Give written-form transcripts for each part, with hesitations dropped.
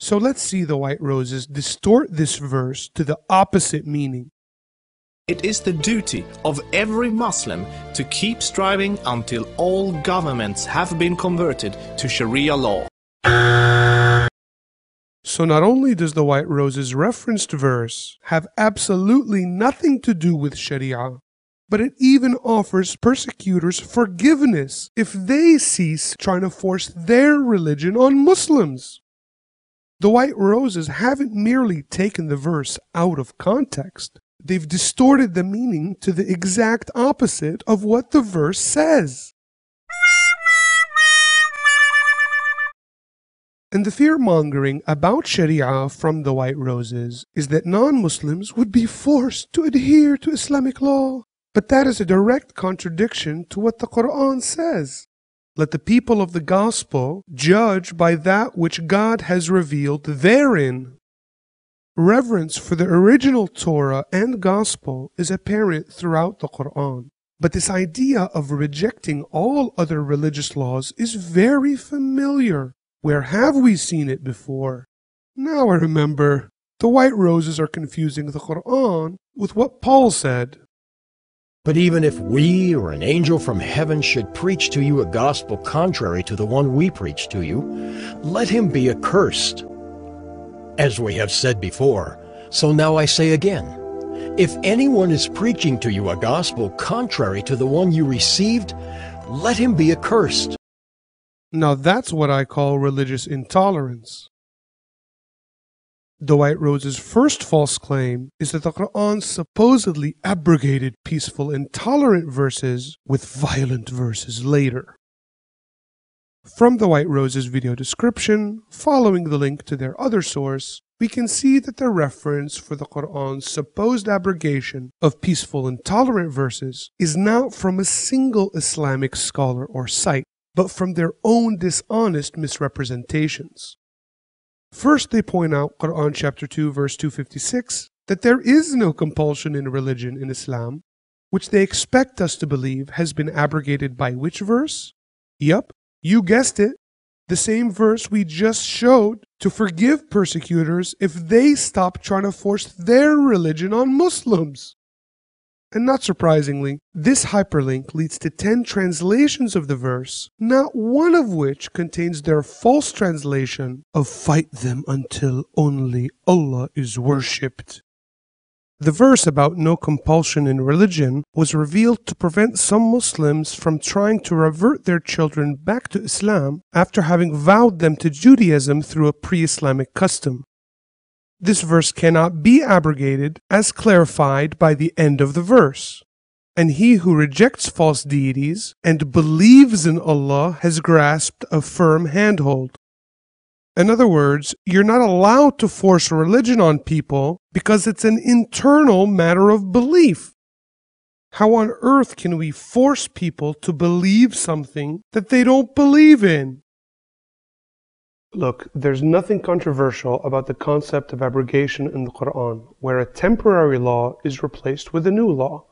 So let's see the White Roses distort this verse to the opposite meaning. It is the duty of every Muslim to keep striving until all governments have been converted to Sharia law. So not only does the White Roses referenced verse have absolutely nothing to do with Sharia, but it even offers persecutors forgiveness if they cease trying to force their religion on Muslims. The White Roses haven't merely taken the verse out of context, they've distorted the meaning to the exact opposite of what the verse says. And the fear-mongering about Sharia from the White Roses is that non-Muslims would be forced to adhere to Islamic law. But that is a direct contradiction to what the Quran says. Let the people of the gospel judge by that which God has revealed therein. Reverence for the original Torah and gospel is apparent throughout the Quran. But this idea of rejecting all other religious laws is very familiar. Where have we seen it before? Now I remember. The White Roses are confusing the Quran with what Paul said. But even if we or an angel from heaven should preach to you a gospel contrary to the one we preach to you, let him be accursed. As we have said before, so now I say again, if anyone is preaching to you a gospel contrary to the one you received, let him be accursed. Now that's what I call religious intolerance. The White Roses' first false claim is that the Quran supposedly abrogated peaceful and tolerant verses with violent verses later. From the White Roses' video description, following the link to their other source, we can see that the reference for the Quran's supposed abrogation of peaceful and tolerant verses is not from a single Islamic scholar or site, but from their own dishonest misrepresentations. First, they point out Quran chapter 2 verse 256 that there is no compulsion in religion in Islam, which they expect us to believe has been abrogated by which verse? Yup, you guessed it, the same verse we just showed to forgive persecutors if they stop trying to force their religion on Muslims. And not surprisingly, this hyperlink leads to 10 translations of the verse, not one of which contains their false translation of fight them until only Allah is worshipped. The verse about no compulsion in religion was revealed to prevent some Muslims from trying to revert their children back to Islam after having vowed them to Judaism through a pre-Islamic custom. This verse cannot be abrogated as clarified by the end of the verse. And he who rejects false deities and believes in Allah has grasped a firm handhold. In other words, you're not allowed to force religion on people because it's an internal matter of belief. How on earth can we force people to believe something that they don't believe in? Look, there's nothing controversial about the concept of abrogation in the Quran, where a temporary law is replaced with a new law.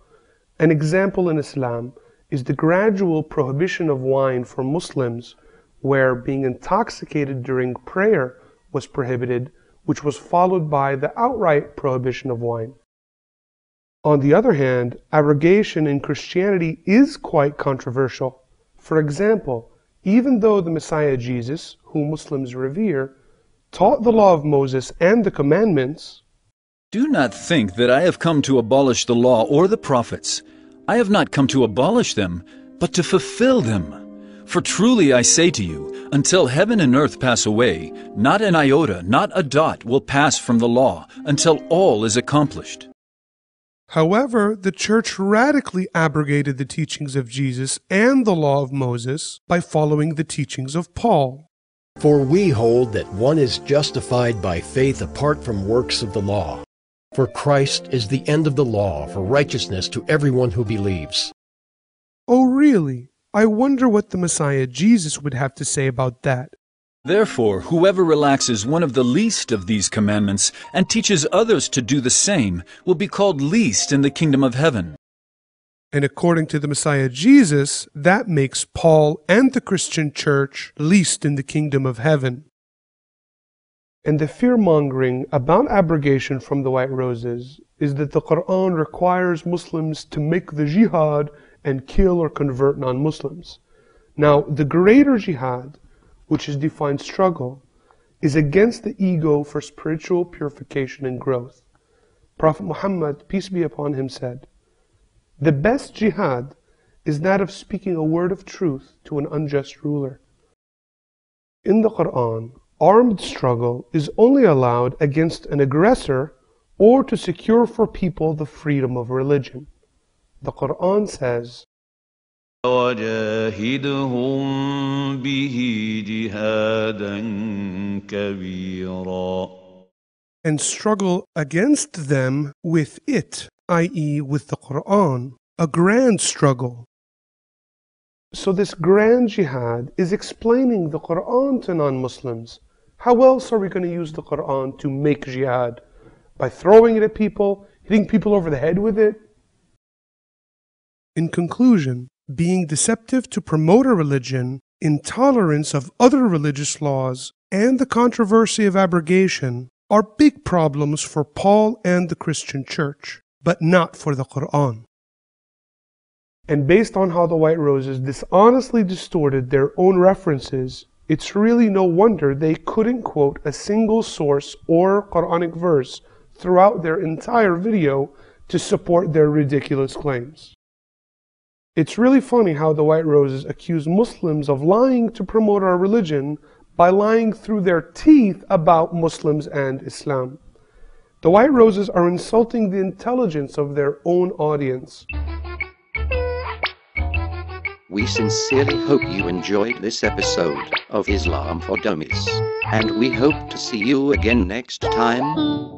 An example in Islam is the gradual prohibition of wine for Muslims, where being intoxicated during prayer was prohibited, which was followed by the outright prohibition of wine. On the other hand, abrogation in Christianity is quite controversial. For example, even though the Messiah Jesus, whom Muslims revere, taught the law of Moses and the commandments, do not think that I have come to abolish the law or the prophets. I have not come to abolish them, but to fulfill them. For truly I say to you, until heaven and earth pass away, not an iota, not a dot will pass from the law, until all is accomplished. However, the Church radically abrogated the teachings of Jesus and the law of Moses by following the teachings of Paul. For we hold that one is justified by faith apart from works of the law. For Christ is the end of the law for righteousness to everyone who believes. Oh really? I wonder what the Messiah Jesus would have to say about that. Therefore, whoever relaxes one of the least of these commandments and teaches others to do the same will be called least in the kingdom of heaven. And according to the Messiah Jesus, that makes Paul and the Christian church least in the kingdom of heaven. And the fear-mongering about abrogation from the White Roses is that the Quran requires Muslims to make the jihad and kill or convert non-Muslims. Now, the greater jihad, which is defined struggle, is against the ego for spiritual purification and growth. Prophet Muhammad, peace be upon him, said, "The best jihad is that of speaking a word of truth to an unjust ruler." In the Quran, armed struggle is only allowed against an aggressor or to secure for people the freedom of religion. The Quran says, وَجَاهِدْهُمْ بِهِ جِهَادًا كَبِيرًا. and struggle against them with it, i.e. with the Quran, a grand struggle. So this grand jihad is explaining the Quran to non-Muslims. How else are we going to use the Quran to make jihad? By throwing it at people, hitting people over the head with it? In conclusion, being deceptive to promote a religion, intolerance of other religious laws, and the controversy of abrogation are big problems for Paul and the Christian Church, but not for the Quran. And based on how the White Roses dishonestly distorted their own references, it's really no wonder they couldn't quote a single source or Quranic verse throughout their entire video to support their ridiculous claims. It's really funny how the White Roses accuse Muslims of lying to promote our religion by lying through their teeth about Muslims and Islam. The White Roses are insulting the intelligence of their own audience. We sincerely hope you enjoyed this episode of Islam for Dummies, and we hope to see you again next time.